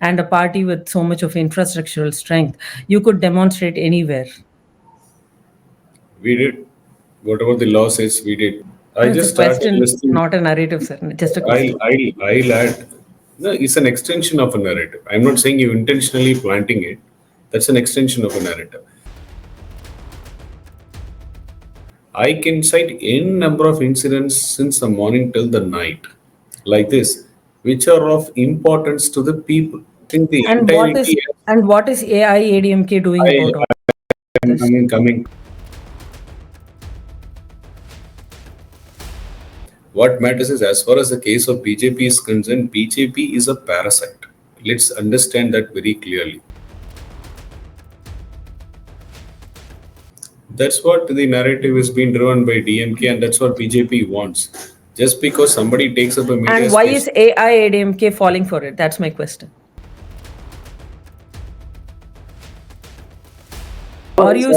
and a party with so much of infrastructural strength, you could demonstrate anywhere. We did. Whatever the law says, we did. I It's a just started question, listening. not a narrative, sir. Just a I'll, question. I'll, I'll add. No, it's an extension of a narrative. I'm not saying you intentionally planting it. That's an extension of a narrative. I can cite any number of incidents since the morning till the night, like this, which are of importance to the people. I think the And entire what is India. and what is AIADMK doing I, about all I'm this? coming. What matters is, as far as the case of BJP is concerned, BJP is a parasite. Let's understand that very clearly. That's what the narrative is being driven by DMK, and that's what BJP wants. Just because somebody takes up a media And why space. is AIADMK falling for it? That's my question. Are you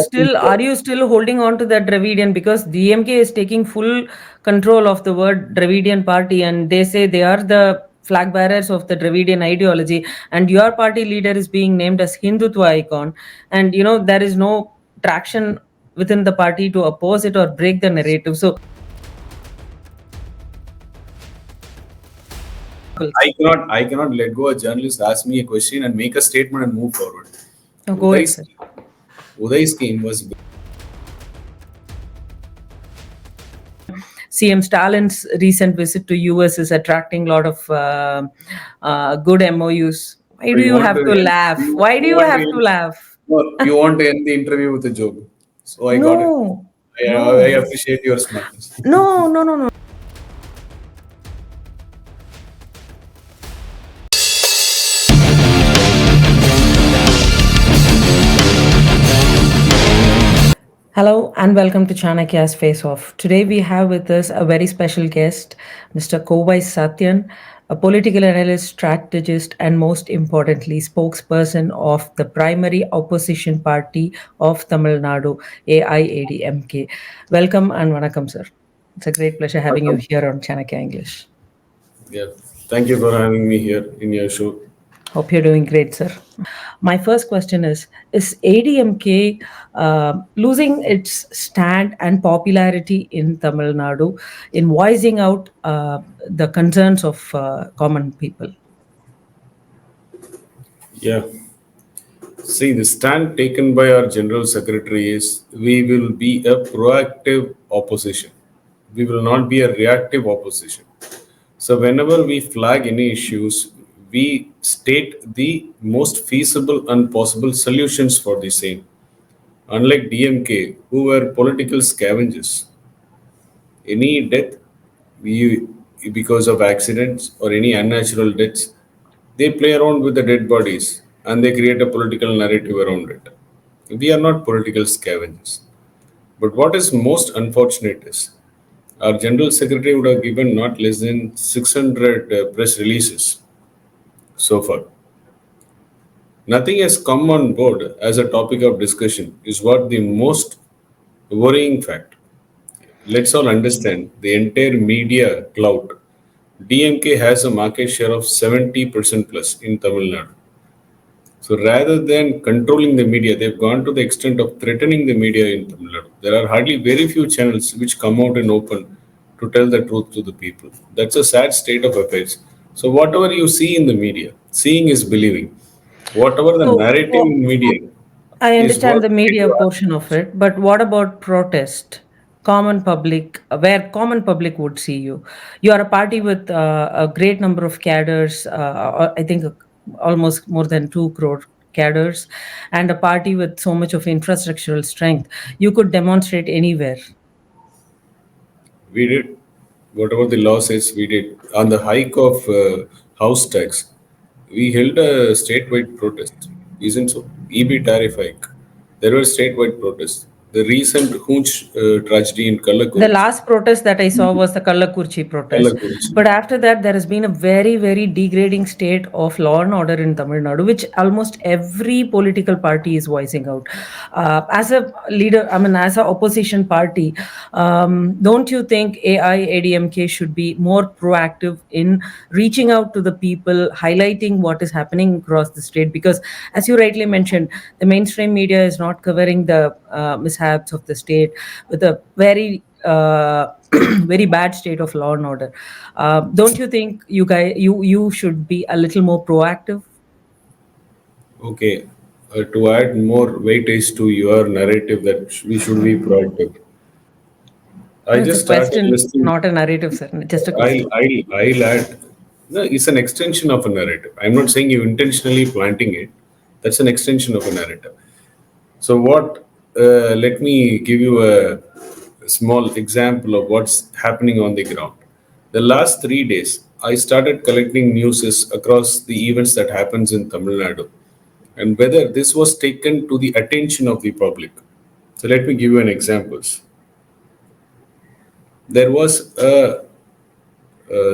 still holding on to that Dravidian, because DMK is taking full control of the word Dravidian party, and they say they are the flag bearers of the Dravidian ideology, and your party leader is being named as Hindutva icon, and there is no traction within the party to oppose it or break the narrative. So I cannot let go a journalist ask me a question and make a statement and move forward. go ahead, sir. Uday's scheme was CM Stalin's recent visit to US is attracting a lot of good MOUs. Why do you have to laugh? Why do you have to laugh? You want to end the interview with a joke. So I got it. No, I no, appreciate your smartness. no. Hello and welcome to Chanakya's Face Off. Today we have with us a very special guest, Mr. Kovai Sathyan, a political analyst, strategist, and most importantly, spokesperson of the primary opposition party of Tamil Nadu, AIADMK. Welcome and vanakkam, sir. It's a great pleasure having you here on Chanakya English. Yeah. Thank you for having me here in your show. Hope you're doing great, sir. My first question is ADMK losing its stand and popularity in Tamil Nadu in voicing out the concerns of common people? Yeah. See, the stand taken by our General Secretary is we will be a proactive opposition. We will not be a reactive opposition. So, whenever we flag any issues, we state the most feasible and possible solutions for the same. Unlike DMK, who were political scavengers, any death we, because of accidents or any unnatural deaths, they play around with the dead bodies and they create a political narrative around it. We are not political scavengers. But what is most unfortunate is our General Secretary would have given not less than 600 press releases so far. Nothing has come on board as a topic of discussion, is what the most worrying fact. Let's all understand the entire media clout. DMK has a market share of 70% plus in Tamil Nadu. So rather than controlling the media, they've gone to the extent of threatening the media in Tamil Nadu. There are hardly very few channels which come out and open to tell the truth to the people. That's a sad state of affairs. So whatever you see in the media, seeing is believing. Whatever the narrative in media I is understand what the media people are. portion of it, but what about protest? Common public, where common public would see you. You are a party with a great number of cadres, I think almost more than 2 crore cadres, and a party with so much of infrastructural strength. You could demonstrate anywhere. We did whatever the law says. We did on the hike of house tax. We held a statewide protest, isn't so? EB tariff hike. There were statewide protests. the recent Hunch tragedy in The Kallakurichi. last protest that I saw was the Kallakurchi protest. Kallakurichi. But after that, there has been a very, very degrading state of law and order in Tamil Nadu, which almost every political party is voicing out. As a leader, I mean, as an opposition party, don't you think AIADMK should be more proactive in reaching out to the people, highlighting what is happening across the state? Because, as you rightly mentioned, the mainstream media is not covering the mishaps of the state with a very very bad state of law and order. Don't you think you should be a little more proactive? Okay, to add more weightage to your narrative that we should be proactive. I No, it's a just started question, listening. not a narrative, sir. Just a I'll, question. I'll, I'll add. No, it's an extension of a narrative. I'm not saying you intentionally planting it. That's an extension of a narrative. So what? Let me give you a small example of what's happening on the ground. The last 3 days, I started collecting news across the events that happens in Tamil Nadu, and whether this was taken to the attention of the public. So let me give you an examples. There was a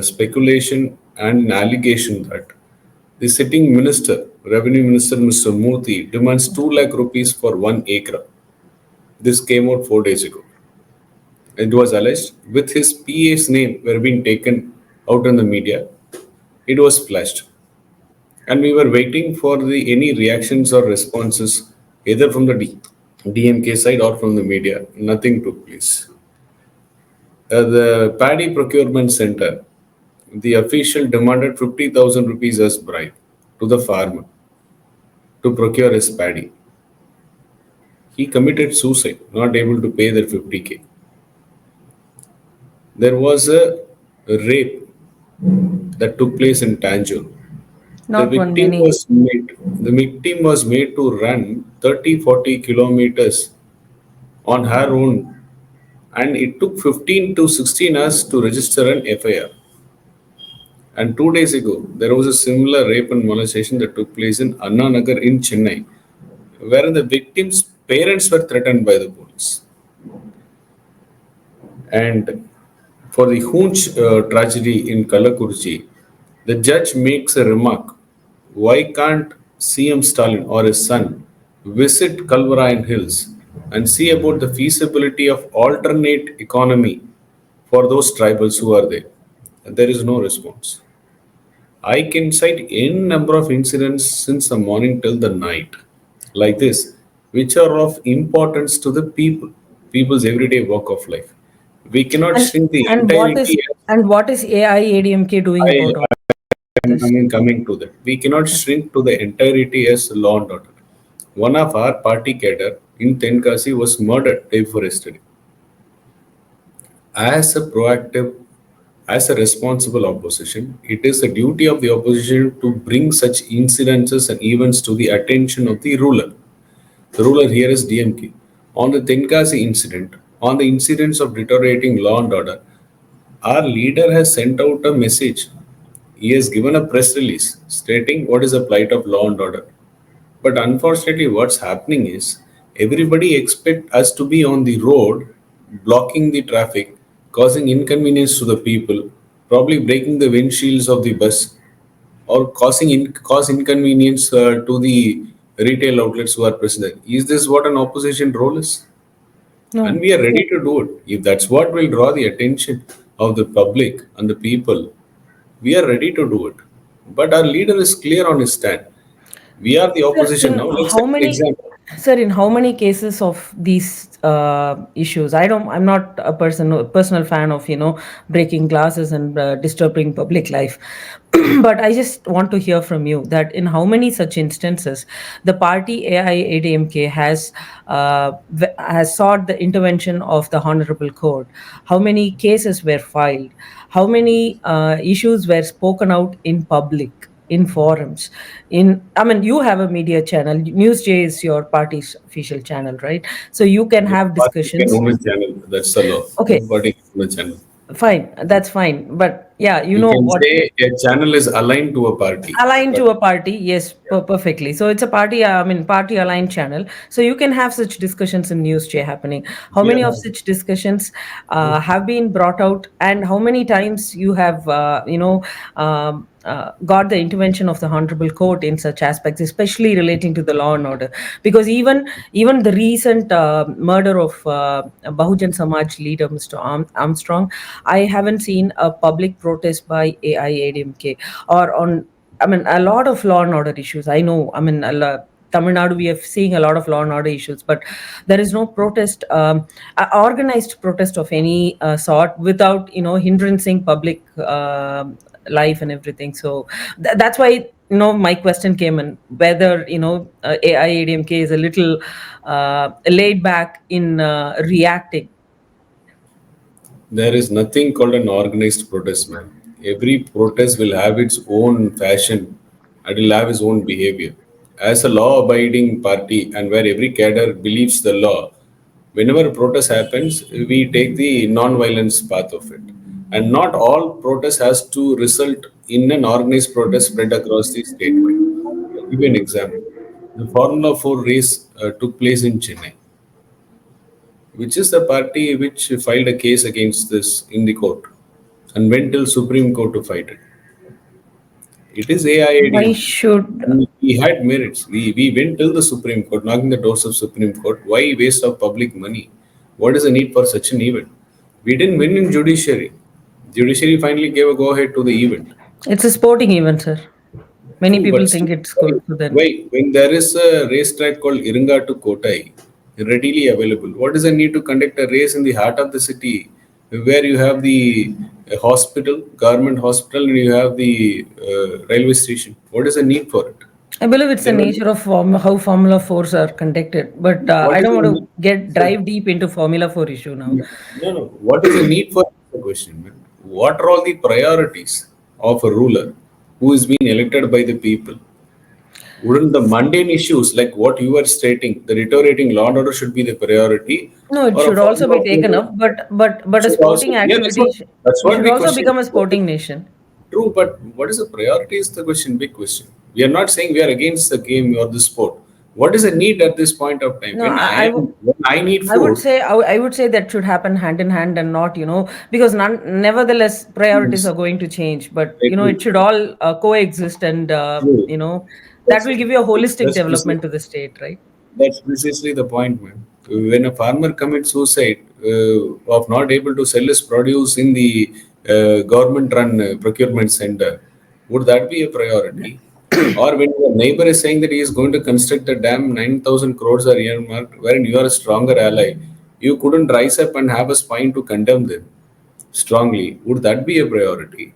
speculation and an allegation that the sitting minister, Revenue Minister Mr. Murthy, demands 2 lakh rupees for 1 acre. This came out 4 days ago. It was alleged with his PA's name were being taken out in the media. It was flashed, and we were waiting for the any reactions or responses either from the DMK side or from the media. Nothing took place. The Paddy Procurement Center, the official demanded 50,000 rupees as bribe to the farmer to procure his paddy. He committed suicide, not able to pay that 50k. There was a rape that took place in Tanjore. The Not one, victim many. was made the victim was made to run 30-40 kilometers on her own, and it took 15 to 16 hours to register an FIR. And 2 days ago, there was a similar rape and molestation that took place in Anna Nagar in Chennai, wherein the victim's parents were threatened by the police. And for the Hunch tragedy in Kalakurchi, the judge makes a remark: why can't CM Stalin or his son visit Kalvarayan Hills and see about the feasibility of alternate economy for those tribals who are there? And there is no response. I can cite n number of incidents since the morning till the night like this, which are of importance to the people's everyday walk of life. We cannot And shrink the and what is entirety. and what is AIADMK doing I, about all I'm this? coming to that. We cannot shrink to the entirety as law and order. One of our party cadre in Tenkasi was murdered day before yesterday. As a proactive, as a responsible opposition, it is the duty of the opposition to bring such incidences and events to the attention of the ruler. The ruler here is DMK. On the Tenkasi incident, on the incidents of deteriorating law and order, our leader has sent out a message. He has given a press release stating what is the plight of law and order. But unfortunately, what's happening is everybody expect us to be on the road, blocking the traffic, causing inconvenience to the people, probably breaking the windshields of the bus, or cause inconvenience to the retail outlets who are present. Is this what an opposition role is? And No. we are ready to do it. If that's what will draw the attention of the public and the people, we are ready to do it. But our leader is clear on his stand. We are the Sir, opposition in now. Let's how take an many, example. sir, in how many cases of these issues? I'm not a personal fan of, breaking glasses and disturbing public life. But I just want to hear from you that in how many such instances the party AIADMK has sought the intervention of the Honorable Court. How many cases were filed? How many issues were spoken out in public, in forums? I mean, you have a media channel. Newsjay is your party's official channel, right? So you can have Party can discussions. own a channel. That's the law. No Okay, party can own a channel. fine, that's fine. But Yeah, you You know can what? say a channel is aligned to a party, Aligned but to a party, yes, perfectly. So it's a party, I mean, party aligned channel. So you can have such discussions in news chair happening. How yeah, many of such discussions have been brought out, and how many times you have, got the intervention of the honorable court in such aspects, especially relating to the law and order? Because even the recent murder of Bahujan Samaj leader Mr. Armstrong, I haven't seen a public protest by AIADMK or on, I mean, a lot of law and order issues. I know, I mean, Tamil Nadu, we are seeing a lot of law and order issues, but there is no protest, organized protest of any sort without, hindering public life and everything. So that's why, my question came in whether, AIADMK is a little laid back in reacting. there is nothing called an organized protest, man. Every protest will have its own fashion and will have its own behavior. As a law abiding party and where every cadre believes the law, whenever a protest happens, we take the non violence path of it. And not all protest has to result in an organized protest spread across the statewide. I'll give you an example. The Formula 4 race took place in Chennai, which is the party which filed a case against this in the court and went till Supreme Court to fight it. It is Why AIADMK. should We had merits. We went till the Supreme Court, knocking the doors of Supreme Court. Why waste of public money? What is the need for such an event? We didn't win in judiciary. Judiciary finally gave a go ahead to the event. it's a sporting event, sir? Many True, people but think still, it's good for them. when there is a racetrack called Iringa to Kotai readily available, what is the need to conduct a race in the heart of the city where you have the hospital, government hospital, and you have the railway station? What is the need for it? I believe it's the There were, nature of how Formula Fours are conducted, but what I is don't the want need? to get Sir, drive deep into Formula Four issue now. no, no. What is the need for the question, man? What are all the priorities of a ruler who is being elected by the people? Wouldn't the mundane issues like what you are stating, the deteriorating law and order should be the priority, No, it or a should also form be of taken up, but a should also, sporting yeah, activity, that's we what should we also question. become a sporting nation. True, but what is the priority is the question, big question. We are not saying we are against the game or the sport. What is the need at this point of time? No, When I need I would food, say I would say that should happen hand in hand and not, because nevertheless priorities yes, are going to change, but it agree. should all coexist, and True. that That's will give you a holistic that's precisely development to the state, right? That's precisely the point, man. When a farmer commits suicide of not able to sell his produce in the government-run procurement center, would that be a priority? Or when your neighbor is saying that he is going to construct a dam, 9,000 crores are earmarked, wherein you are a stronger ally, you couldn't rise up and have a spine to condemn them strongly. Would that be a priority?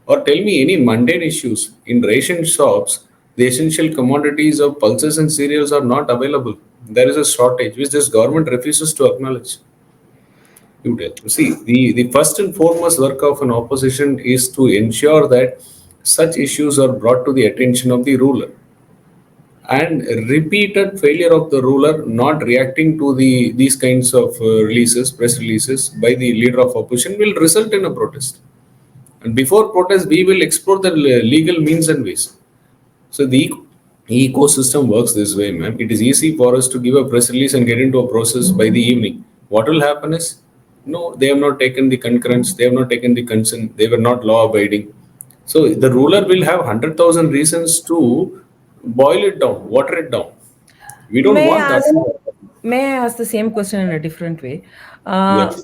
Or tell me any mundane issues. In ration shops, the essential commodities of pulses and cereals are not available. There is a shortage which this government refuses to acknowledge. You tell. See, the first and foremost work of an opposition is to ensure that such issues are brought to the attention of the ruler. And repeated failure of the ruler not reacting to these kinds of press releases by the leader of opposition will result in a protest. And before protest, we will explore the legal means and ways. So the ecosystem works this way, man. It is easy for us to give a press release and get into a process by the evening. What will happen is, no, they have not taken the concurrence, they have not taken the consent, they were not law abiding. So the ruler will have 100,000 reasons to boil it down, water it down. We don't May want I that. ask may I ask the same question in a different way? Yeah.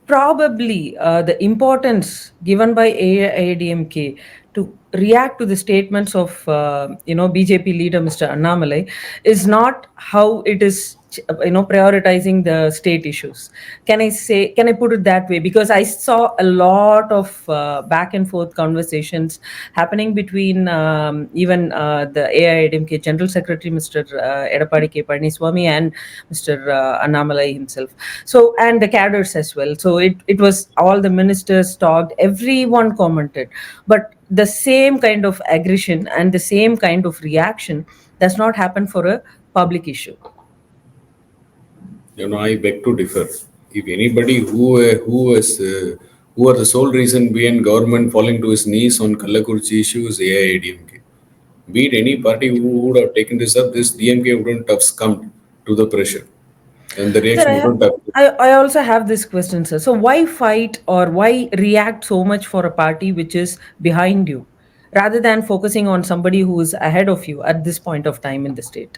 Probably the importance given by AIADMK to react to the statements of BJP leader Mr. Annamalai is not how it is prioritizing the state issues. Can I put it that way? Because I saw a lot of back and forth conversations happening between even the AIADMK General Secretary Mr. Edapadi K. Palaniswamy and Mr. Annamalai himself. So, and the cadres as well. So it was all the ministers talked, everyone commented, but the same kind of aggression and the same kind of reaction does not happen for a public issue. I beg to differ. If anybody who is who are the sole reason behind government falling to his knees on Kallakurchi issue is AIADMK. Be it any party who would have taken this up, this DMK wouldn't have succumbed to the pressure, and the Sir, reaction wouldn't have. I also have this question, sir. So why fight or why react so much for a party which is behind you, rather than focusing on somebody who is ahead of you at this point of time in the state?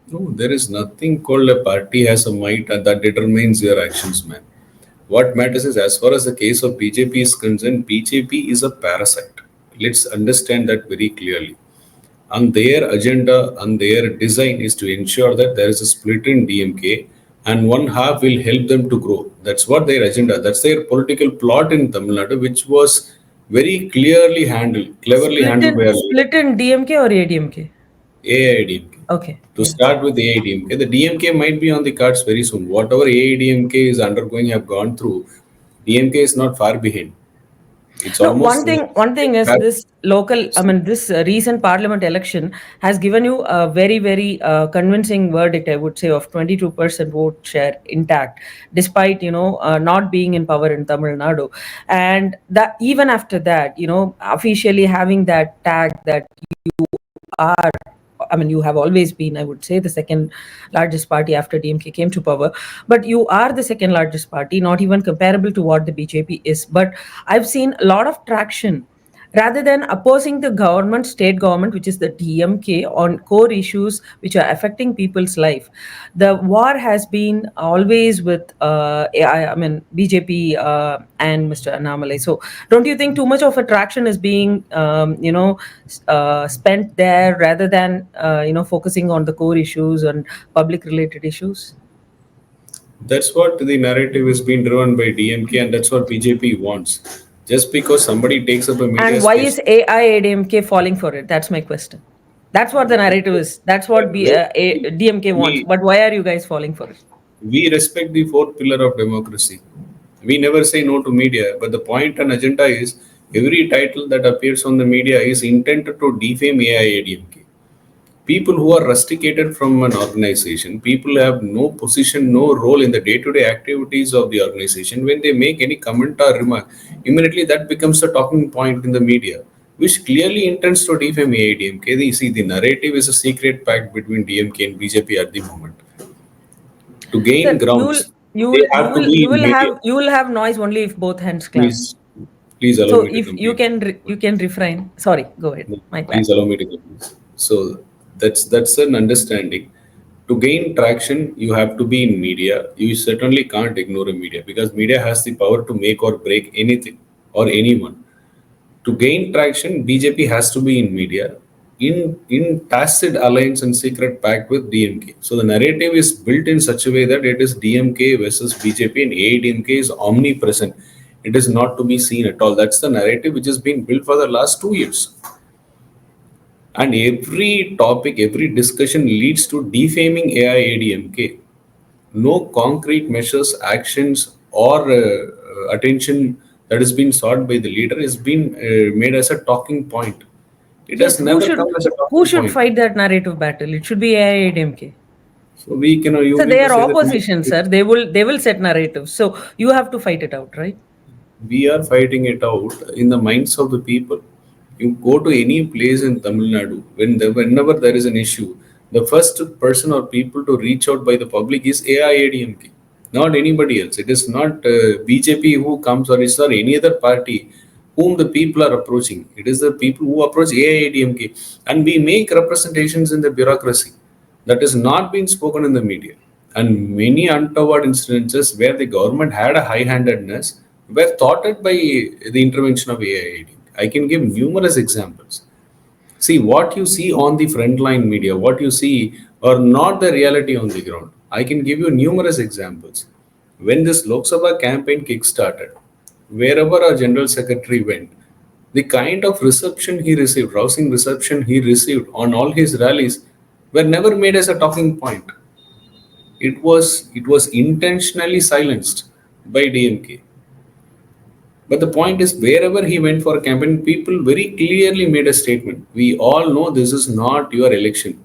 No, there is nothing called a party has a might and that determines your actions, man. What matters is, as far as the case of BJP is concerned, BJP is a parasite. Let's understand that very clearly. And their agenda and their design is to ensure that there is a split in DMK and one half will help them to grow. That's what their agenda. That's their political plot in Tamil Nadu, which was very clearly handled, cleverly handled by our leader. Split in DMK or ADMK? AIADMK. Okay, To yeah. start with AIADMK, the DMK might be on the cards very soon. Whatever AIADMK is undergoing, have gone through, DMK is not far behind. It's No, almost the one thing is this local, I mean, this recent parliament election has given you a very convincing verdict, I would say, of 22% vote share intact, despite, not being in power in Tamil Nadu. And that even after that, officially having that tag that are, I mean, you have always been, I would say, the second largest party after DMK came to power, but you are the second largest party, not even comparable to what the BJP is. But I've seen a lot of traction rather than opposing the government, state government, which is the DMK, on core issues which are affecting people's life. The war has been always with, I mean, BJP and Mr. Annamalai. So, don't you think too much of attraction is being, spent there rather than, focusing on the core issues and public related issues? That's what the narrative is being driven by DMK, and that's what BJP wants. Just because somebody takes up a media And why space, is AIADMK falling for it? That's my question. That's what the narrative is. That's what DMK wants. we, But why are you guys falling for it? we respect the fourth pillar of democracy. We never say no to media, but the point and agenda is every title that appears on the media is intended to defame AIADMK. People who are rusticated from an organization, people have no position, no role in the day-to-day activities of the organization. When they make any comment or remark, immediately that becomes a talking point in the media, which clearly intends to defame AIDMK. You see, the narrative is a secret pact between DMK and BJP at the moment. To gain Sir, you'll grounds, they you'll have to be in media. you will have noise only if both hands clap. Please, please allow So me to if you complete. can you can refrain. Sorry, go ahead. No, My bad. please allow me to complete. So that's an understanding. To gain traction, you have to be in media. You certainly can't ignore a media because media has the power to make or break anything or anyone. To gain traction, BJP has to be in media in tacit alliance and secret pact with DMK. So the narrative is built in such a way that it is DMK versus BJP and AIDMK is omnipresent. It is not to be seen at all. That's the narrative which has been built for the last 2 years. And every topic, every discussion leads to defaming AIADMK. No concrete measures, actions, or attention that has been sought by the leader is being made as a talking point. It Yes, has never come as a who talking should point. fight that narrative battle? It should be AIADMK. So we can, you So mean they to are say that opposition, sir. They will set narratives. So you have to fight it out, right? we are fighting it out in the minds of the people. You go to any place in Tamil Nadu, whenever there is an issue, the first person or people to reach out by the public is AIADMK, not anybody else. It is not BJP who comes or it's not any other party whom the people are approaching. It is the people who approach AIADMK. And we make representations in the bureaucracy that is not being spoken in the media. And many untoward incidences where the government had a high handedness were thwarted by the intervention of AIAD. I can give numerous examples. See, what you see on the frontline media, what you see are not the reality on the ground. I can give you numerous examples. When this Lok Sabha campaign kick-started, wherever our General Secretary went, the kind of reception he received, rousing reception he received on all his rallies, were never made as a talking point. It was intentionally silenced by DMK. But the point is, wherever he went for a campaign, people very clearly made a statement. We all know this is not your election.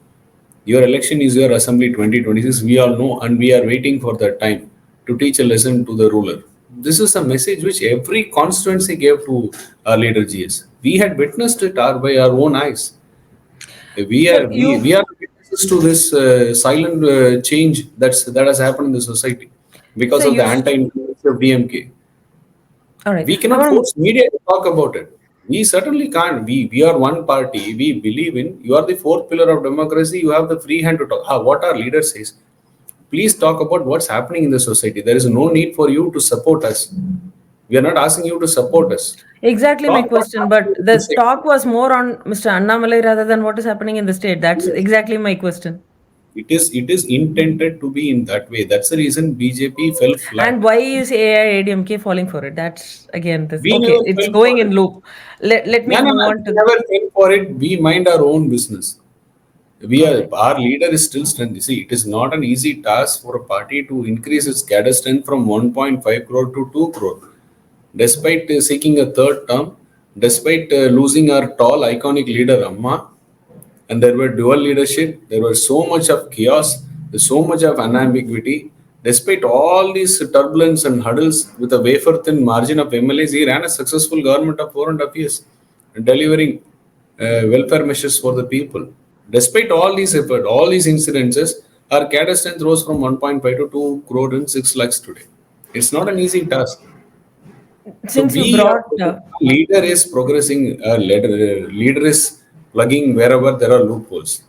Your election is your assembly 2026. We all know, and we are waiting for that time to teach a lesson to the ruler. This is a message which every constituency gave to our leader GS. We had witnessed it by our own eyes. We So are we, you, we are witnesses to this silent change that has happened in the society so because of the you, anti-influence of DMK. all right. We I cannot want force media to talk about it. We certainly can't. We are one party. We believe in. You are the fourth pillar of democracy. You have the free hand to talk. What our leader says. Please talk about what's happening in the society. There is no need for you to support us. We are not asking you to support us. exactly my Talk what's question, happening but in the the society. talk was more on Mr. Annamalai rather than what is happening in the state. That's Yes. exactly my question. It is intended to be in that way. That's the reason BJP fell And flat. why is AIADMK falling for it? That's again this. We Okay, never it's fell going for in it. loop. Let me No, no, move no. on We to. never fell for it. We mind our own business. We All are right. our leader is still strength. See, it is not an easy task for a party to increase its cadre strength from 1.5 crore to 2 crore, despite seeking a third term, despite losing our tall iconic leader Amma, and there were dual leadership. There was so much of chaos, so much of unambiguity. Despite all these turbulence and hurdles, with a wafer thin margin of MLAs, he ran a successful government of 4.5 years, delivering welfare measures for the people. Despite all these effort, all these incidences, our cadre strength rose from 1.5 to 2 crore and 6 lakhs today. It's not an easy task. So Since you we are brought leader is progressing. Leader is plugging wherever there are loopholes.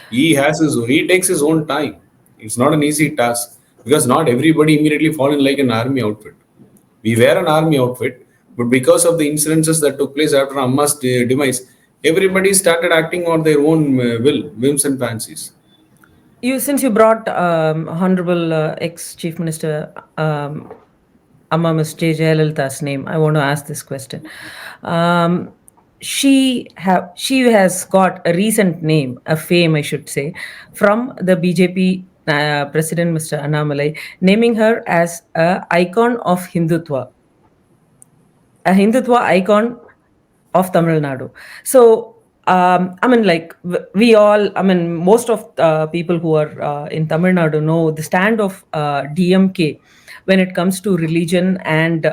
He takes his own time. It's not an easy task because not everybody immediately fall in like an army outfit. We were an army outfit, but because of the incidences that took place after Amma's demise, everybody started acting on their own whims and fancies. you since you brought Honorable ex Chief Minister Amma Ms. J. Jayalalitha's name, I want to ask this question. Um, she has got a recent name, a fame, I should say, from the BJP President Mr. Annamalai, naming her as a icon of Hindutva, a Hindutva icon of Tamil Nadu. So, I mean, like we all, I mean, most of people who are in Tamil Nadu know the stand of DMK when it comes to religion and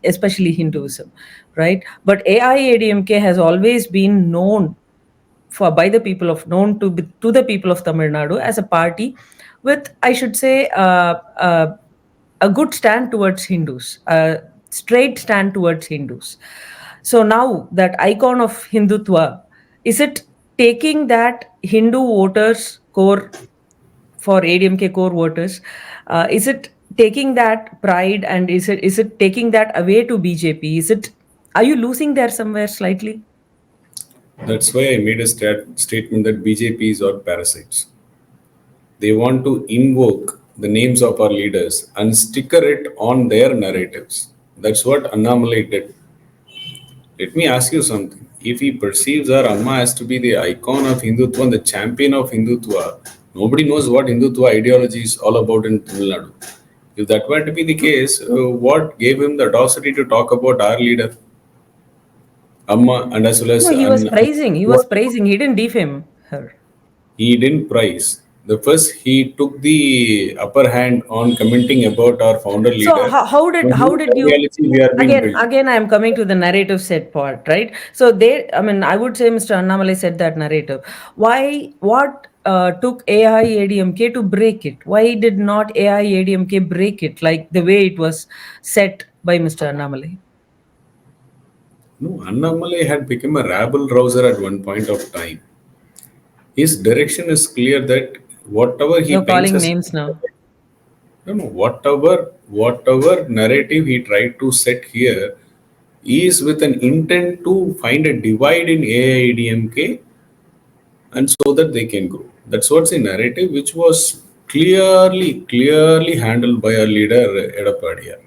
especially Hinduism, right? But AIADMK has always been known for by the people of known to the people of Tamil Nadu as a party with, I should say, a good stand towards Hindus, a straight stand towards Hindus. So now that icon of Hindutva, is it taking that Hindu voters core for ADMK core voters? Is it taking that pride and is it taking that away to BJP? Is it, are you losing there somewhere slightly? That's why I made a statement that BJPs are parasites. They want to invoke the names of our leaders and sticker it on their narratives. That's what Annamalai did. Let me ask you something. If he perceives our Amma as to be the icon of Hindutva and the champion of Hindutva, nobody knows what Hindutva ideology is all about in Tamil Nadu. If that were to be the case, what gave him the audacity to talk about our leader, Amma, and as well No, as he was and praising. He was praising. He didn't defame her. he didn't prize. The first he took the upper hand on commenting about our founder So leader, did on whose you ideology we are being built. again I am coming to the narrative set part, right? So they, I mean, I would say Mr. Annamalai said that narrative. Why, what took AIADMK to break it? Why did not AIADMK break it like the way it was set by Mr. Annamalai? No, Annamalai had become a rabble rouser at one point of time. His direction is clear that whatever he You're paints calling as names now. no, no, whatever narrative he tried to set here is with an intent to find a divide in AIDMK and so that they can grow. That's what's the narrative, which was clearly handled by our leader Edapadia.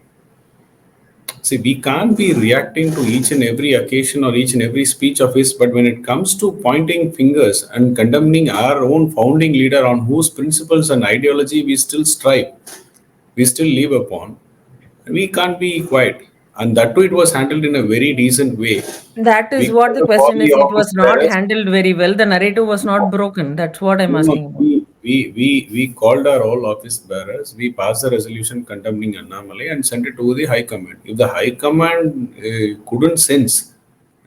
See, we can't be reacting to each and every occasion or each and every speech of his, but when it comes to pointing fingers and condemning our own founding leader on whose principles and ideology we still strive, we still live upon, we can't be quiet. And that too, it was handled in a very decent way. That We is what called the up all question the is. It office was not bearers. handled very well. The narrative was not broken. That's what I'm No, no, asking about. We called our all office bearers. We passed a resolution condemning anomaly and sent it to the High Command. If the High Command couldn't sense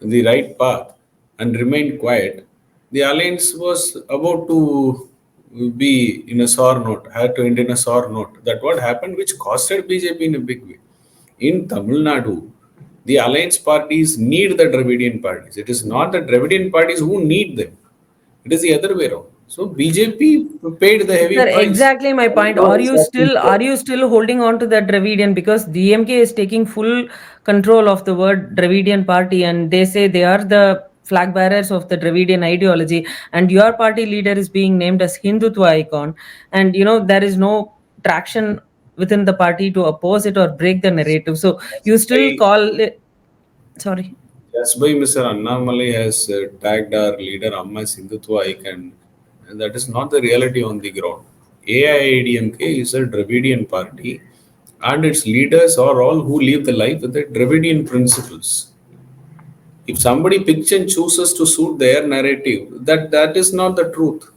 the right path and remained quiet, the alliance was about to be in a sour note, had to end in a sour note. That what happened, which costed BJP in a big way. In Tamil Nadu, the alliance parties need the Dravidian parties. It is not the Dravidian parties who need them. It is the other way around. So BJP paid the heavy Sir, price. exactly my point. Are you still holding on to that Dravidian, because DMK is taking full control of the word Dravidian party, and they say they are the flag bearers of the Dravidian ideology, and your party leader is being named as Hindutva icon, and there is no traction within the party to oppose it or break the narrative. So you Just still by, call it, sorry. just by Mr. Annamalai has tagged our leader Amma as Hindutva icon, and that is not the reality on the ground. AIADMK is a Dravidian party, and its leaders are all who live the life with the Dravidian principles. If somebody picks and chooses to suit their narrative, that is not the truth.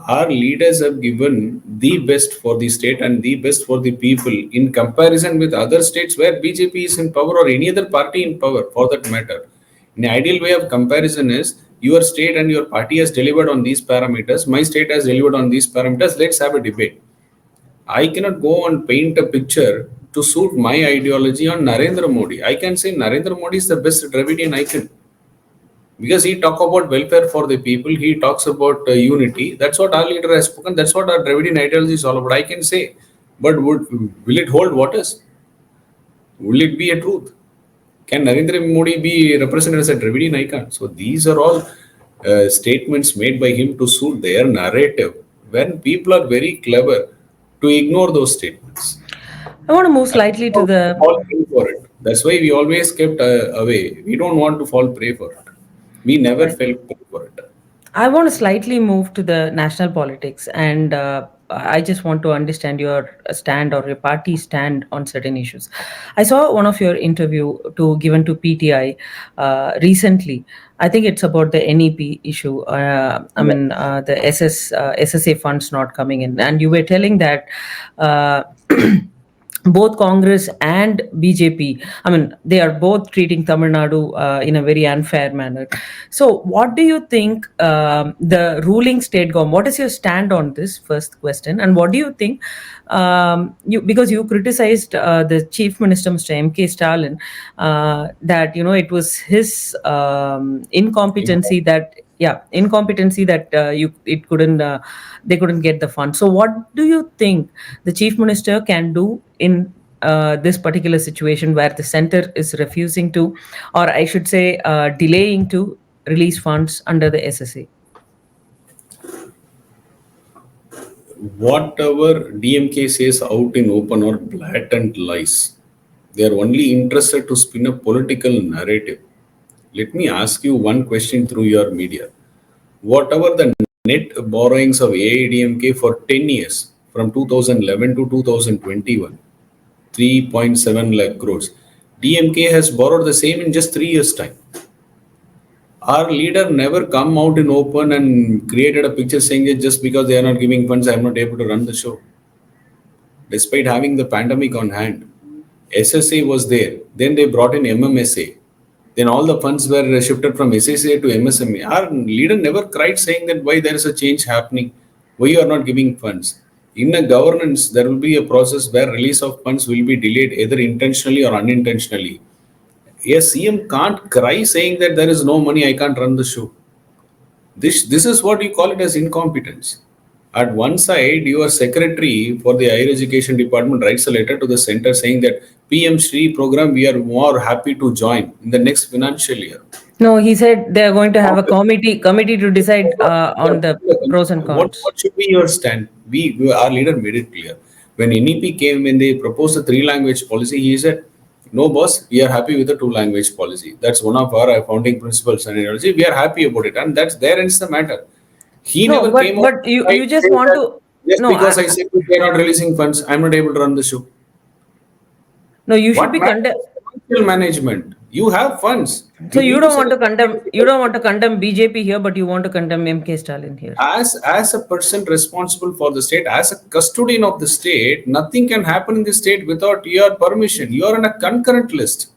Our leaders have given the best for the state and the best for the people in comparison with other states where BJP is in power or any other party in power for that matter. An ideal way of comparison is your state and your party has delivered on these parameters, my state has delivered on these parameters, let's have a debate. I cannot go and paint a picture to suit my ideology on Narendra Modi. I can say Narendra Modi is the best Dravidian icon because he talk about welfare for the people. He talks about unity. That's what our leader has spoken. That's what our Dravidian ideology is all about. I can say, but will it hold waters? Will it be a truth? Can Narendra Modi be represented as a Dravidian icon? So these are all statements made by him to suit their narrative, when people are very clever to ignore those statements. I want to move slightly to the. Fall prey for it. That's why we always kept away. We don't want to fall prey for it. We never Right. fell prey for it. I want to slightly move to the national politics, and I just want to understand your stand or your party stand on certain issues. I saw one of your interview to given to PTI recently. I think it's about the NEP issue. I Yeah. mean, the SSA funds not coming in, and you were telling that. Both Congress and BJP, I mean, they are both treating Tamil Nadu in a very unfair manner. So, what do you think the ruling state government? What is your stand on this? First question, and what do you think? You, because you criticized the Chief Minister, Mr. M.K. Stalin, that it was his incompetency that you it couldn't they couldn't get the fund. So what do you think the chief minister can do in this particular situation where the center is refusing to, or I should say delaying to release funds under the SSA? Whatever DMK says out in open or blatant lies, they are only interested to spin a political narrative. Let me ask you one question through your media. Whatever the net borrowings of AIADMK for 10 years, from 2011 to 2021, 3.7 lakh crores, DMK has borrowed the same in just 3 years' time. Our leader never come out in open and created a picture saying that just because they are not giving funds, I am not able to run the show. Despite having the pandemic on hand, SSA was there. Then they brought in MMSA. Then all the funds were shifted from SSA to MSMA. Our leader never cried saying that why there is a change happening, why you are not giving funds. In a governance, there will be a process where release of funds will be delayed either intentionally or unintentionally. A CM can't cry saying that there is no money, I can't run the show. This is what you call it as incompetence. At one side, your secretary for the higher education department writes a letter to the center saying that PM Shri program we are more happy to join in the next financial year. No, he said they are going to have a committee to decide on the pros and cons. What should be your stand? Our leader made it clear. When NEP came, when they proposed the three-language policy, he said, "No, boss, we are happy with the two-language policy. That's one of our founding principles and ideology. We are happy about it, and that's there ends the matter." He No, never came out but you right just saying want that to. just No, because I said we are not releasing funds, I'm not able to run the show. no, you should What be matters? financial management. You have funds. So You you need to don't set want up to condemn, you don't want to condemn BJP here, but you want to condemn MK Stalin here. as a person responsible for the state, as a custodian of the state. Nothing can happen in the state without your permission. You are on a concurrent list.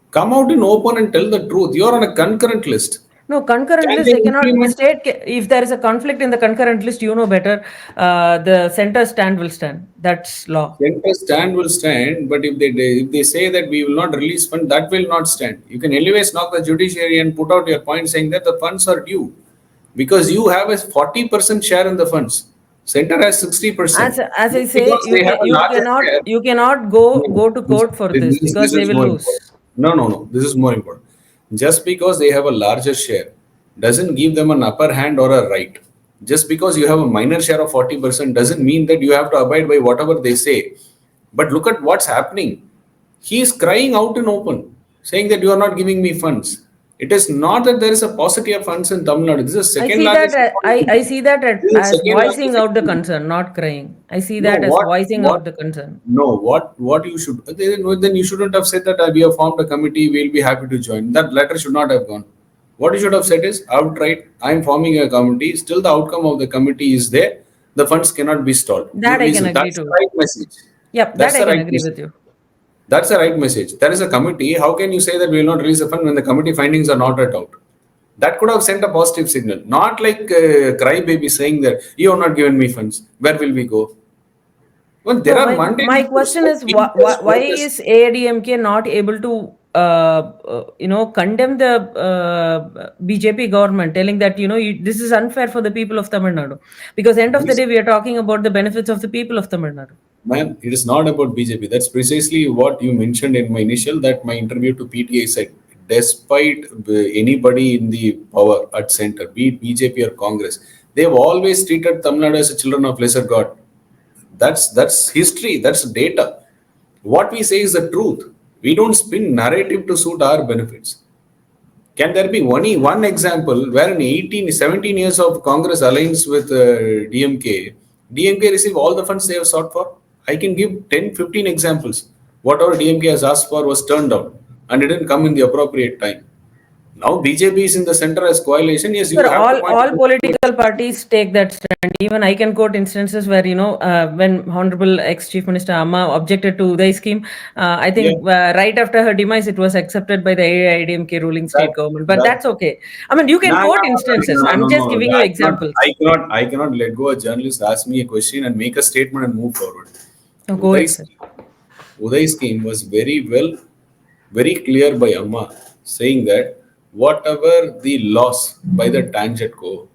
Come out in open and tell the truth. You are on a concurrent list. No, concurrent Can list, they they cannot, the implement? state, if there is a conflict in the concurrent list, you know better, the center stand will stand. That's law. Center stand will stand, but if they say that we will not release fund, that will not stand. You can anyways knock the judiciary and put out your point saying that the funds are due, because you have a 40% share in the funds. Center has 60%. As I Just say, because they have a larger share. you cannot go to This, court for this this, because this they is will more lose. important. No, no, no. This is more important. Just because they have a larger share doesn't give them an upper hand or a right. Just because you have a minor share of 40% doesn't mean that you have to abide by whatever they say. But look at what's happening. He is crying out in open, saying that you are not giving me funds. It is not that there is a paucity of funds in Tamil Nadu. This is the I second see that largest economy. I see that This is the as second voicing largest out the economy. concern, not crying. I see No, that as voicing what, out the concern. no, what you should, then you shouldn't have said that we have formed a committee, we'll be happy to join. That letter should not have gone. What you should have said is outright, I'm forming a committee, still the outcome of the committee is there, the funds cannot be stalled. You That I release can it. agree That's the to. right message. Yep, that That's I the can right agree with message. you. That's the right message. There is a committee. How can you say that we will not release the fund when the committee findings are not yet out? That could have sent a positive signal. Not like crybaby saying that you have not given me funds. Where will we go? Well, there No, are my mundane issues question like is teachers' why protest. is AIADMK not able to condemn the BJP government, telling that this is unfair for the people of Tamil Nadu, because end of the This, day we are talking about the benefits of the people of Tamil Nadu. man, it is not about BJP. That's precisely what you mentioned in my initial, that my interview to PTA said. Despite anybody in the power at center, be it BJP or Congress, they have always treated Tamil Nadu as a children of lesser God. That's history. That's data. What we say is the truth. We don't spin narrative to suit our benefits. Can there be only one example where in 17 years of Congress alliance with DMK, DMK received all the funds they have sought for? I can give 10, 15 examples. Whatever DMK has asked for was turned down and it didn't come in the appropriate time. Now BJP is in the center as coalition. Yes, Sir, you have to point all out. political parties take that stand. Even I can quote instances where when Honorable ex Chief Minister Amma objected to Uday scheme. I Yeah, think right after her demise, it was accepted by the AIADMK ruling that state government. But that that's okay. I mean, you No, can no, quote no, instances. no, I'm no, just no. giving you I cannot, examples. I cannot let go. A journalist ask me a question and make a statement and move forward. No, go ahead, Uday's, sir. Uday's scheme was very clear by Amma, saying that whatever the loss by the tangent co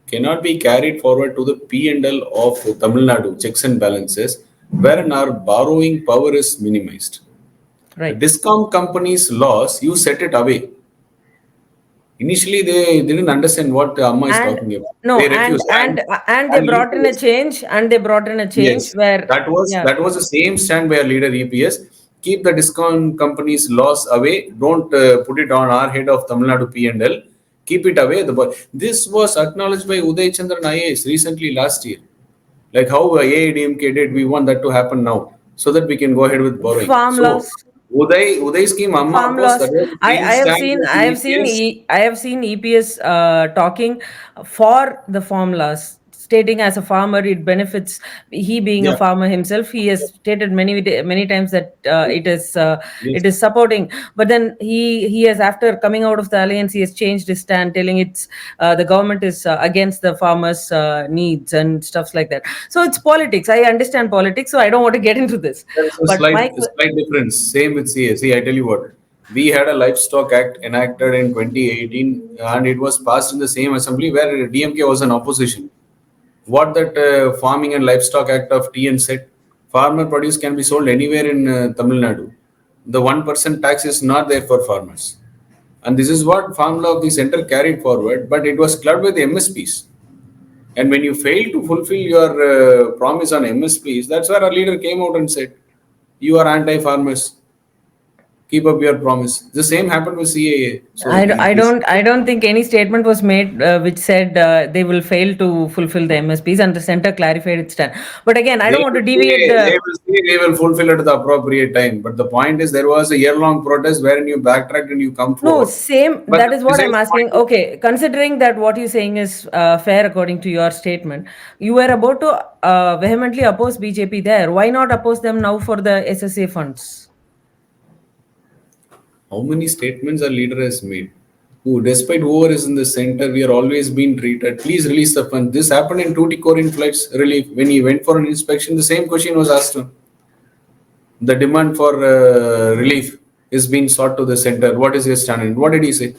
cannot be carried forward to the P&L of Tamil Nadu checks and balances, wherein our borrowing power is minimized. The Right. discount company's loss, you set it away. Initially, they didn't understand what Amma is And talking about. no, They refused. and they And brought in a EPS, change, and they brought in a change yes, where yeah. that was the same stand by our leader EPS. Keep the discount company's loss away. Don't put it on our head of Tamil Nadu P&L. Keep it away. This was acknowledged by Uday Chandran IAS recently last year. Like how AIDMK did, we want that to happen now so that we can go ahead with borrowing. Farm So loss. Uday scheme Amma Farm opposed, loss. that was the same I have stand seen by the EPS. I have seen EPS talking for the farm loss, stating as a farmer it benefits. He being a Yeah. farmer himself, he has stated many times that Yes. it is supporting. But then he has, after coming out of the alliance, he has changed his stand, telling it's the government is against the farmers' needs and stuffs like that. So it's politics. I understand politics, so I don't want to get into this. There's a But my slight difference. Same with CA. See, I tell you what, we had a livestock act enacted in 2018, and it was passed in the same assembly where DMK was an opposition. What that Farming and Livestock Act of TN said, farmer produce can be sold anywhere in Tamil Nadu. The 1% tax is not there for farmers. And this is what farm law of the center carried forward, but it was clubbed with MSPs. And when you fail to fulfill your promise on MSPs, that's where our leader came out and said, you are anti-farmers. keep up your promise. The same happened with CAA. So I don't think any statement was made which said they will fail to fulfill the MSPs, and the center clarified its stand. But again, I don't want to deviate they the. will say they will fulfill it at the appropriate time. But the point is, there was a year-long protest wherein you backtracked and you come No, forward. same. But That the is what I'm precise asking. point Okay, considering that what you're saying is fair according to your statement, you were about to vehemently oppose BJP there. Why not oppose them now for the SSA funds? how many statements our leader has made? Who, despite whoever is in the center, we are always being treated. Please release the fund. This happened in Tuticorin flights relief. When he went for an inspection, the same question was asked to him. The demand for relief is being sought to the center. What is your stand? What did he say?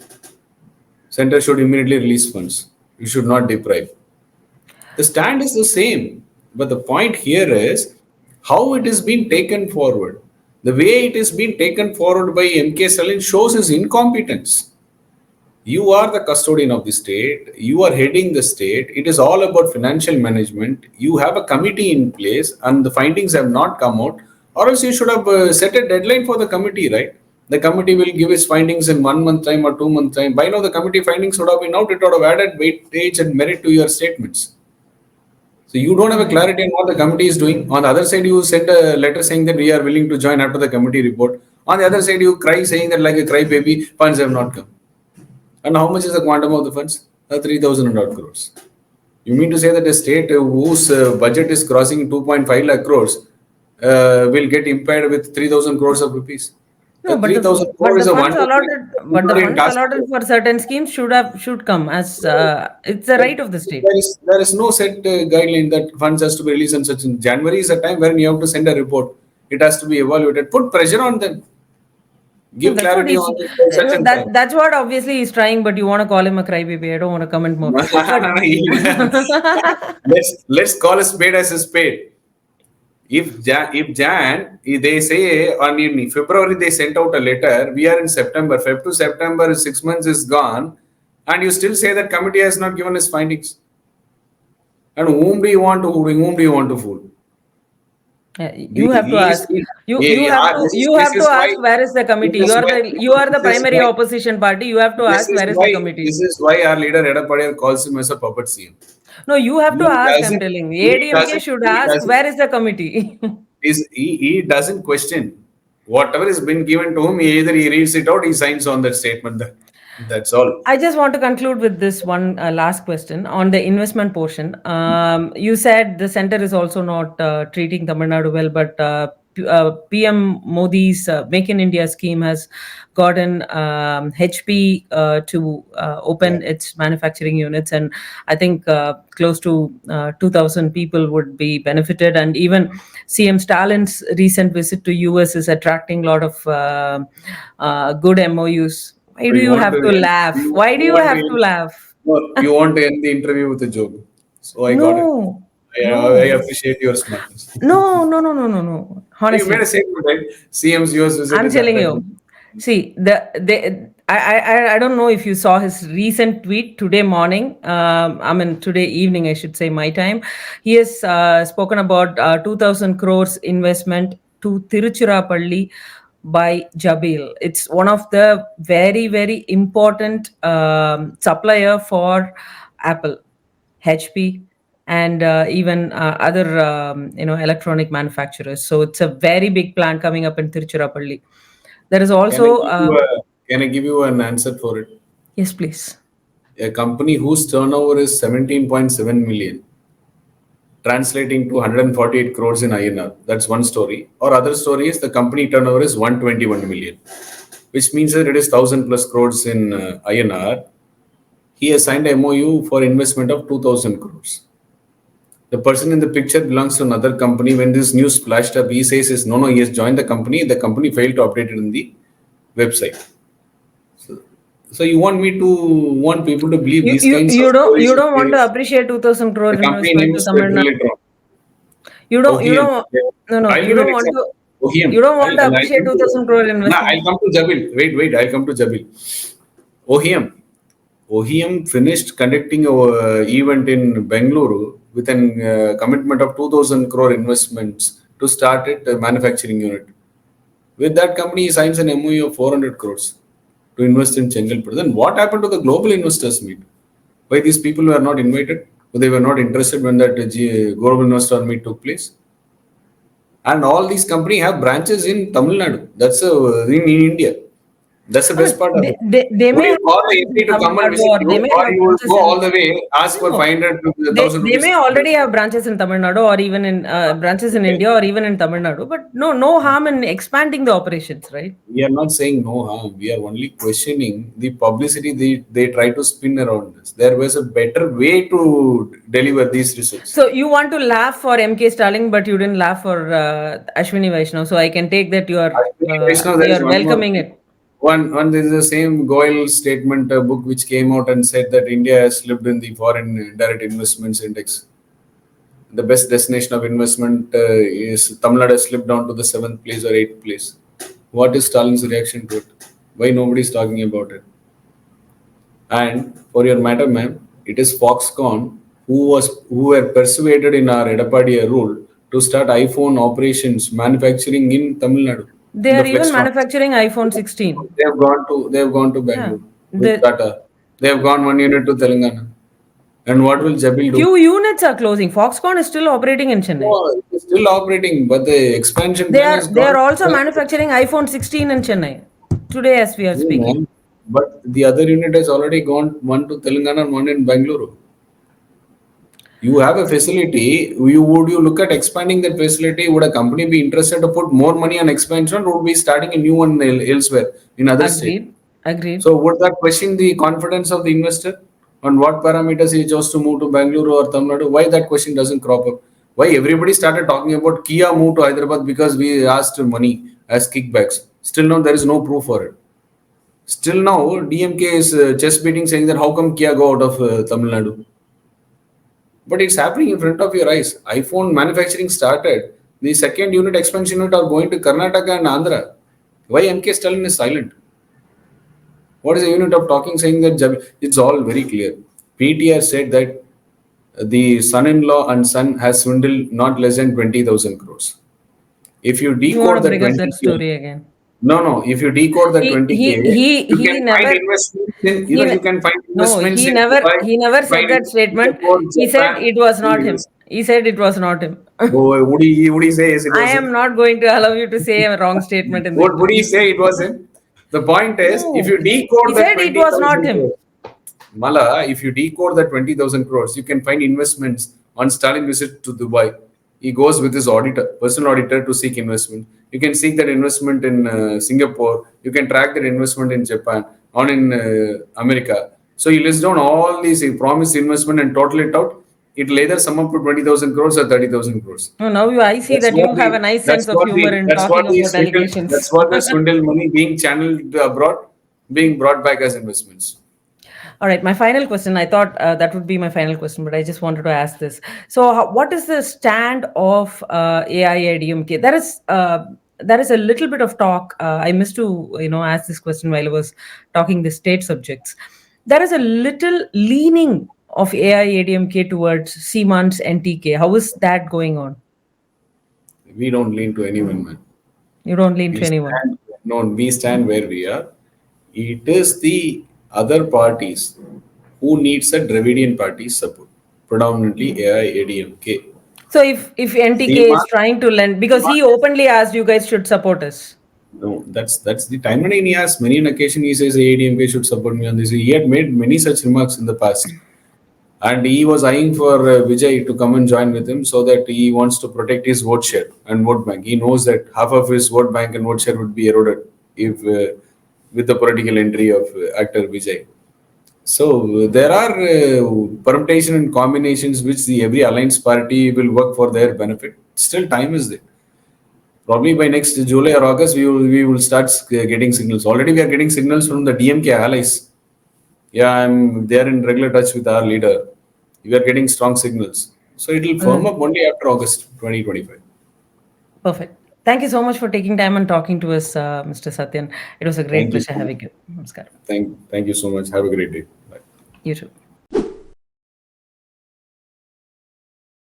Center should immediately release funds. You should not deprive. The stand is the same, but the point here is how it is being taken forward. The way it is being taken forward by MK Stalin shows his incompetence. You are the custodian of the state, you are heading the state, it is all about financial management. You have a committee in place, and the findings have not come out, or else you should have set a deadline for the committee, right? The committee will give its findings in 1 month time or 2 month time. By now, the committee findings would have been out, it would have added weightage and merit to your statements. So you don't have a clarity on what the committee is doing. On the other side, you send a letter saying that we are willing to join after the committee report. On the other side, you cry saying that like a cry baby, funds have not come. And how much is the quantum of the funds? 3,000 odd crores. You mean to say that a state whose budget is crossing 2.5 lakh crores will get impaired with 3,000 crores of rupees? No, 3,000 but crores is the a funds 1 to 3 allotted, but the funds task. allotted for certain schemes should come as it's the right of the state. There is no set guideline that funds has to be released and such. In January is a time when you have to send a report. It has to be evaluated. Put pressure on them. No, Give that's what clarity he's. on such and such. That's what obviously he's trying. But you want to call him a crybaby. I don't want to comment more. But let's call a spade as a spade. If they say on in February they sent out a letter, we are in September. Feb to September, 6 months is gone, and you still say that committee has not given its findings. And whom do you want to fool? you have to ask. You This have to is why ask where is the committee. this is why You are the this is primary why opposition party. You have to ask where is the committee. this is why our leader Edapadiyar calls him as a puppet CM. No, you have to He ask. I'm doesn't. telling. He AIADMK doesn't. should He ask doesn't. where is the committee. He doesn't question whatever has been given to him. Either he reads it out, he signs on that statement. That's all. I just want to conclude with this one last question on the investment portion. You said the center is also not treating Tamil Nadu well, but PM Modi's Make in India scheme has gotten HP to open its manufacturing units, and I think close to 2,000 people would be benefited. And even CM Stalin's recent visit to US is attracting a lot of good MOUs. Why do You you want have to to laugh? Why do you you want to have to laugh? you want to end the interview with a joke. So I got it. No, I no, appreciate your smartness. no. You made Honestly, a statement, right? CM's US visit I'm is telling attractive. you. See, I don't know if you saw his recent tweet today morning. I mean today evening, I should say my time. He has spoken about 2,000 crores investment to Tiruchirappalli by Jabil. It's one of the very important supplier for Apple, HP, and even other electronic manufacturers. So it's a very big plant coming up in Tiruchirappalli. There is Can I also give you an answer for it? yes, please. A company whose turnover is 17.7 million, translating to 148 crores in INR. That's one story. Or other story is the company turnover is 121 million, which means that it is 1,000 plus crores in INR. He has signed a MOU for investment of 2,000 crores. The person in the picture belongs to another company. When this news flashed up, he says, no, he has joined the company. The company failed to update it in the website. So you want people to believe these kinds of stories? You don't want to appreciate 2,000 crore The company investment name to is Tamil Nadu. Trilitron. You Ohiam. don't no I'll you give an don't want example. to Ohiam. you don't want to I'll appreciate come to, 2,000 crore nah, investment. I'll come to Jabil. Wait. I'll come to Jabil. Ohiam. Ohiam finished conducting an event in Bengaluru with a commitment of 2,000 crore investments to start a manufacturing unit. With that company, he signs an MOU of 400 crores to invest in Chengalpattu. Then what happened to the global investors meet? Why these people were not invited? They were not interested when that global investor meet took place. And all these companies have branches in Tamil Nadu. That's in India. That's the I mean, best part of it. they Would may you have call the branches in MP to Tamil come and Nadu, visit or you, they may or have you will branches go in. all the way, ask for No, 500 to they 1,000 they rupees? may already have branches in Tamil Nadu, or even in branches in Okay. India, or even in Tamil Nadu. But no harm in expanding the operations, right? We are not saying no harm. We are only questioning the publicity they try to spin around this. There was a better way to deliver these results. So you want to laugh for MK Stalin, but you didn't laugh for Ashwini Vaishnav. So I can take that Actually, Vaishnav, there is you're one more welcoming thing. it. One, there is the same Goyal statement book which came out and said that India has slipped in the foreign direct investments index. The best destination of investment is Tamil Nadu has slipped down to the seventh place or eighth place. What is Stalin's reaction to it? Why nobody is talking about it? And for your matter, ma'am, it is Foxconn who were persuaded in our Edapadiya rule to start iPhone operations manufacturing in Tamil Nadu They in the are even Flextron. manufacturing iPhone 16. They have gone to Yeah. Bangalore with The Tata. They have gone one unit to Telangana. And what will Jabil do? few units are closing. Foxconn is still operating in Chennai. No, it's still operating, but the expansion They plan are has they are gone. also manufacturing iPhone 16 in Chennai today as we are Yeah, speaking. man. But the other unit has already gone, one to Telangana and one in Bangalore. You have a facility. You look at expanding that facility? Would a company be interested to put more money on expansion, or would be starting a new one elsewhere in other state? Agreed. Agreed. So would that question the confidence of the investor on what parameters he chose to move to Bangalore or Tamil Nadu? Why that question doesn't crop up? Why everybody started talking about Kia move to Hyderabad because we asked money as kickbacks? Still now there is no proof for it. Still now DMK is chest beating saying that how come Kia go out of Tamil Nadu? But it's happening in front of your eyes. iPhone manufacturing started. The second unit expansion unit are going to Karnataka and Andhra. Why MK Stalin is silent? What is the unit of talking saying that it's all very clear. PTR said that the son-in-law and son has swindled not less than 20,000 crores. If you You want decode to the bring up that 20K, story again? no, if you decode the He he 20K, he you can he find never investments in, he you ne- can find no investments in Dubai, he you never can said find that in statement. Singapore, He said Japan, it was not him. US. He said it was not him. Oh, would he say yes, it I was am him? not going to allow you to say a wrong statement in the Would he interview. say it was him? The point is, if No, you he decode that said it was not 20,000 him. crores, Mala, if you decode the 20,000 crores, you can find investments on Stalin visit to Dubai. He goes with his auditor, personal auditor, to seek investment. You can seek that investment in Singapore. You can track that investment in Japan or in America. So he lists down all these promised investment and total it out. It will either sum up to 20,000 crores or 30,000 crores. No, now I see That's that what you have a the nice that's sense of what humor the in that's what talking the about swindle allegations. that's what the swindle money being channeled abroad, being brought back as investments. All right, my final question. I thought that would be my final question, but I just wanted to ask this. So, what is the stand of AIADMK? There is a little bit of talk. I missed to ask this question while I was talking the state subjects. There is a little leaning of AIADMK towards Seaman's NTK. How is that going on? We don't lean to anyone, man. You don't lean We to anyone. stand no, we stand where we are. It is the other parties who needs a Dravidian party support, predominantly AIADMK. So, if NTK Seema, is trying to lend, because Seema, he openly asked you guys should support us. no, that's the timeline he has. Many an occasion he says AIADMK should support me on this. He had made many such remarks in the past. And he was eyeing for Vijay to come and join with him so that he wants to protect his vote share and vote bank. He knows that half of his vote bank and vote share would be eroded if with the political entry of actor Vijay. So there are permutation and combinations which every alliance party will work for their benefit. Still, time is there. Probably by next July or August, we will start getting signals. Already, we are getting signals from the DMK allies. Yeah, they're in regular touch with our leader. We are getting strong signals. So it will firm up only after August 2025. Perfect. Thank you so much for taking time and talking to us, Mr. Satyan. It was a great Thank you pleasure so much. having you. Namaskar. Thank you so much. Have a great day. Bye. You too.